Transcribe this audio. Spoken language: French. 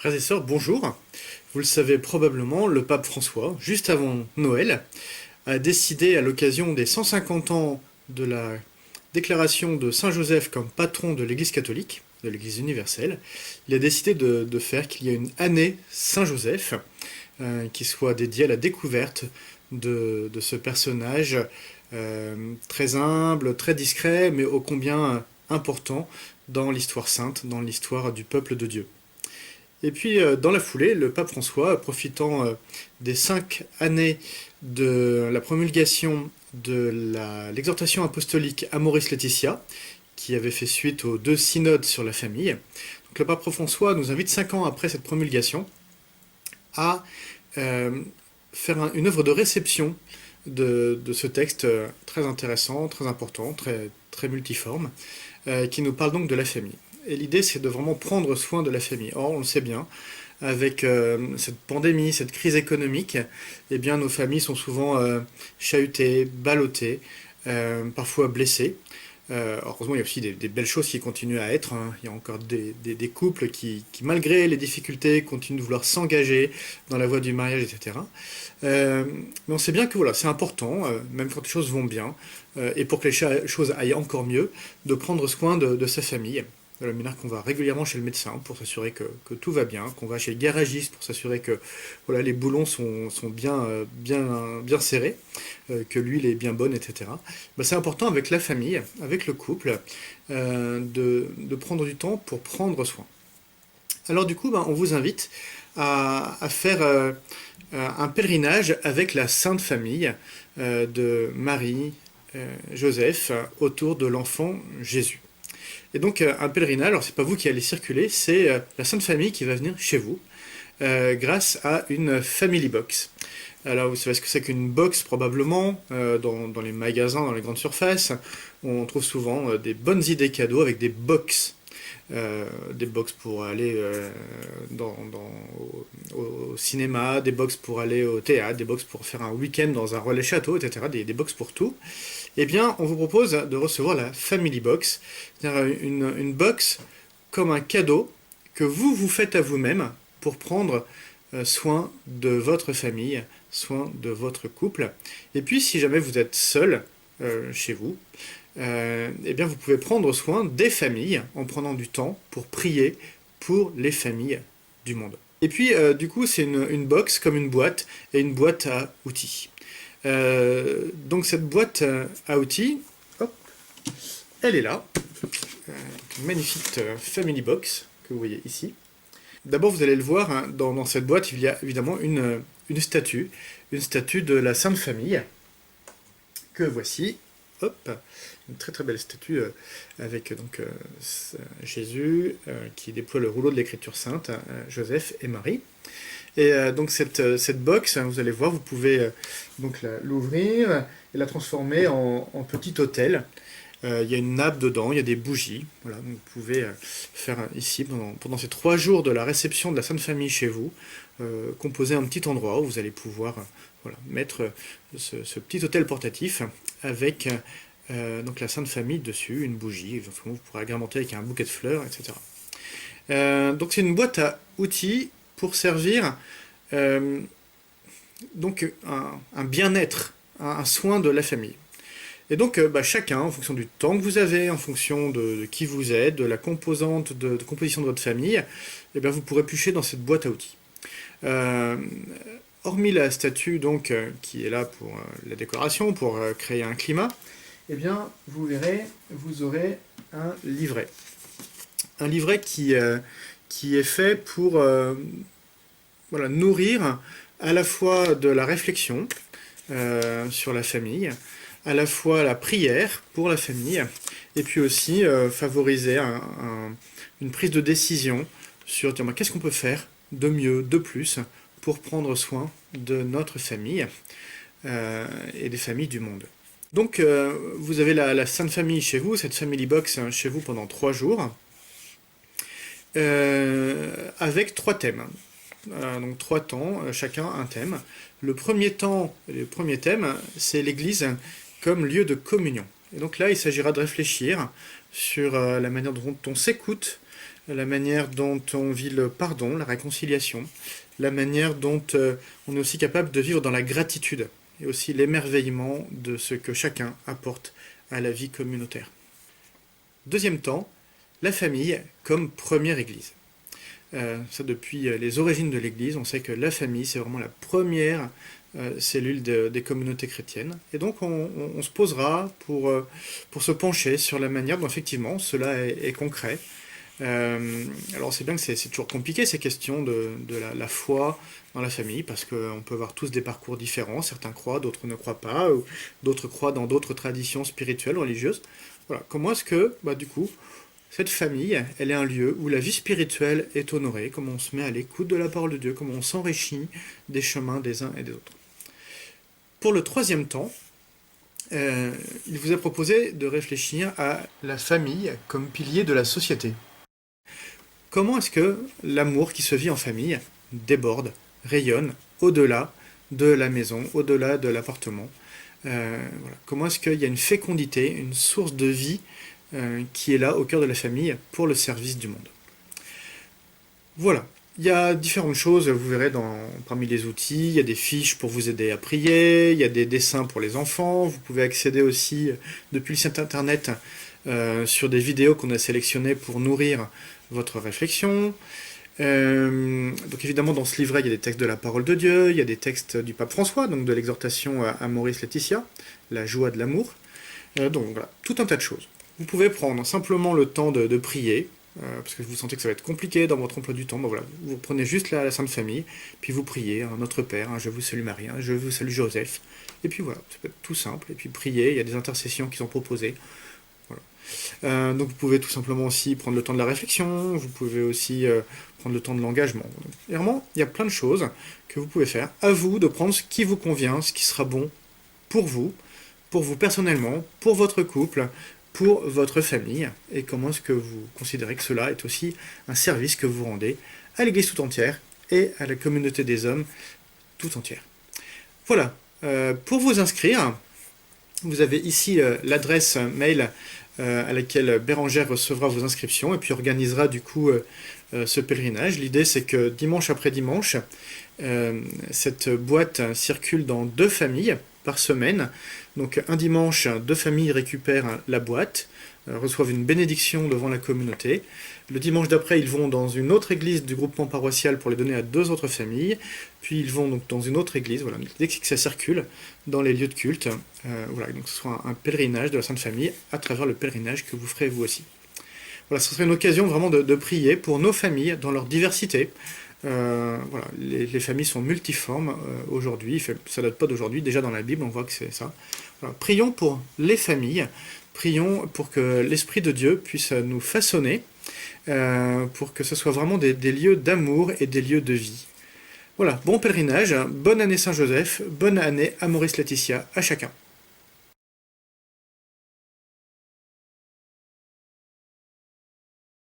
Frères et sœurs, bonjour. Vous le savez probablement, le pape François, juste avant Noël, a décidé à l'occasion des 150 ans de la déclaration de Saint Joseph comme patron de l'Église catholique, de l'Église universelle, il a décidé de faire qu'il y ait une année Saint Joseph qui soit dédiée à la découverte de ce personnage très humble, très discret, mais ô combien important dans l'histoire sainte, dans l'histoire du peuple de Dieu. Et puis, dans la foulée, le pape François, profitant des 5 années de la promulgation de l'exhortation apostolique Amoris Laetitia, qui avait fait suite aux 2 synodes sur la famille, donc le pape François nous invite 5 ans après cette promulgation à faire une œuvre de réception de ce texte très intéressant, très important, très multiforme, qui nous parle donc de la famille. Et l'idée, c'est de vraiment prendre soin de la famille. Or, on le sait bien, avec cette pandémie, cette crise économique, eh bien, nos familles sont souvent chahutées, ballottées, parfois blessées. Heureusement, il y a aussi des belles choses qui continuent à être, hein. Il y a encore des couples malgré les difficultés, continuent de vouloir s'engager dans la voie du mariage, etc. Mais on sait bien que voilà, c'est important, même quand les choses vont bien, et pour que les choses aillent encore mieux, de prendre soin de sa famille. De la manière qu'on va régulièrement chez le médecin pour s'assurer que tout va bien, qu'on va chez le garagiste pour s'assurer que voilà, les boulons sont bien serrés, que l'huile est bien bonne, etc. Ben, c'est important avec la famille, avec le couple, de prendre du temps pour prendre soin. Alors du coup, ben, on vous invite à faire un pèlerinage avec la Sainte Famille de Marie, Joseph, autour de l'enfant Jésus. Et donc un pèlerinage, alors c'est pas vous qui allez circuler, c'est la Sainte Famille qui va venir chez vous grâce à une Family Box. Alors vous savez ce que c'est qu'une box probablement, dans les magasins, dans les grandes surfaces, on trouve souvent des bonnes idées cadeaux avec des box. Des box pour aller au cinéma, des box pour aller au théâtre, des box pour faire un week-end dans un relais château, etc. Des box pour tout. Eh bien, on vous propose de recevoir la Family Box, c'est-à-dire une box comme un cadeau que vous faites à vous-même pour prendre soin de votre famille, soin de votre couple. Et puis, si jamais vous êtes seul chez vous, eh bien, vous pouvez prendre soin des familles en prenant du temps pour prier pour les familles du monde. Et puis, du coup, c'est une box comme une boîte et une boîte à outils. Donc cette boîte à outils, hop, elle est là. Une magnifique Family Box que vous voyez ici. D'abord, vous allez le voir, hein, dans cette boîte, il y a évidemment une statue de la Sainte Famille, que voici. Hop, une très très belle statue avec donc Jésus qui déploie le rouleau de l'écriture sainte, Joseph et Marie. Et donc cette box, vous allez voir, vous pouvez donc l'ouvrir et la transformer en petit autel. Il y a une nappe dedans, il y a des bougies. Voilà, donc vous pouvez faire ici, pendant ces 3 jours de la réception de la Sainte Famille chez vous, composer un petit endroit où vous allez pouvoir voilà, mettre ce petit autel portatif avec donc la Sainte Famille dessus, une bougie. Vous pourrez agrémenter avec un bouquet de fleurs, etc. Donc c'est une boîte à outils pour servir donc un bien-être, un soin de la famille. Et donc chacun, en fonction du temps que vous avez, en fonction de qui vous êtes, de la composante de composition de votre famille, vous pourrez piocher dans cette boîte à outils. Hormis la statue donc qui est là pour la décoration, pour créer un climat, vous verrez, vous aurez un livret. Un livret qui est fait pour voilà, nourrir à la fois de la réflexion sur la famille, à la fois la prière pour la famille, et puis aussi favoriser une prise de décision sur qu'est-ce qu'on peut faire de mieux, de plus, pour prendre soin de notre famille et des familles du monde. Donc vous avez la Sainte Famille chez vous, cette Family Box chez vous pendant 3 jours, avec 3 thèmes. Donc 3 temps, chacun un thème. Le premier thème, c'est l'Église comme lieu de communion. Et donc là, il s'agira de réfléchir sur la manière dont on s'écoute, la manière dont on vit le pardon, la réconciliation, la manière dont on est aussi capable de vivre dans la gratitude et aussi l'émerveillement de ce que chacun apporte à la vie communautaire. Deuxième temps, la famille comme première église. Ça depuis les origines de l'Église, on sait que la famille, c'est vraiment la première cellule des communautés chrétiennes. Et donc on se posera pour se pencher sur la manière dont effectivement cela est concret. Alors c'est bien que c'est toujours compliqué ces questions de la foi dans la famille, parce qu'on peut avoir tous des parcours différents, certains croient, d'autres ne croient pas, ou d'autres croient dans d'autres traditions spirituelles, religieuses. Voilà. Comment est-ce que, du coup, cette famille, elle est un lieu où la vie spirituelle est honorée, comment on se met à l'écoute de la parole de Dieu, comment on s'enrichit des chemins des uns et des autres. Pour le troisième temps, il vous est proposé de réfléchir à la famille comme pilier de la société. Comment est-ce que l'amour qui se vit en famille déborde, rayonne au-delà de la maison, au-delà de l'appartement. Voilà. Comment est-ce qu'il y a une fécondité, une source de vie qui est là au cœur de la famille pour le service du monde. Voilà. Il y a différentes choses, vous verrez parmi les outils, il y a des fiches pour vous aider à prier, il y a des dessins pour les enfants, vous pouvez accéder aussi depuis le site internet sur des vidéos qu'on a sélectionnées pour nourrir votre réflexion. Donc évidemment dans ce livret il y a des textes de la parole de Dieu, il y a des textes du pape François, donc de l'exhortation à Amoris Laetitia, la joie de l'amour. Donc voilà, tout un tas de choses. Vous pouvez prendre simplement le temps de prier, parce que vous sentez que ça va être compliqué dans votre emploi du temps. Voilà, vous prenez juste la Sainte Famille, puis vous priez, Notre Père, Je vous salue Marie, Je vous salue Joseph, et puis voilà, ça peut être tout simple, et puis prier, il y a des intercessions qui sont proposées. Voilà. Donc vous pouvez tout simplement aussi prendre le temps de la réflexion, vous pouvez aussi prendre le temps de l'engagement. Vraiment, il y a plein de choses que vous pouvez faire. À vous de prendre ce qui vous convient, ce qui sera bon pour vous personnellement, pour votre couple, pour votre famille, et comment est-ce que vous considérez que cela est aussi un service que vous rendez à l'Église tout entière et à la communauté des hommes tout entière. Voilà, pour vous inscrire, vous avez ici l'adresse mail à laquelle Bérangère recevra vos inscriptions et puis organisera du coup ce pèlerinage. L'idée c'est que dimanche après dimanche, cette boîte circule dans 2 familles par semaine. Donc un dimanche, 2 familles récupèrent la boîte, reçoivent une bénédiction devant la communauté. Le dimanche d'après, ils vont dans une autre église du groupement paroissial pour les donner à 2 autres familles. Puis ils vont donc dans une autre église. Voilà, dès que ça circule dans les lieux de culte, voilà, donc ce sera un pèlerinage de la Sainte Famille à travers le pèlerinage que vous ferez vous aussi. Voilà, ce serait une occasion vraiment de prier pour nos familles dans leur diversité. Voilà, les familles sont multiformes aujourd'hui, ça date pas d'aujourd'hui, déjà dans la Bible on voit que c'est ça. Voilà, prions pour les familles, prions pour que l'Esprit de Dieu puisse nous façonner, pour que ce soit vraiment des lieux d'amour et des lieux de vie. Voilà, bon pèlerinage, bonne année Saint-Joseph, bonne année Amoris Laetitia à chacun.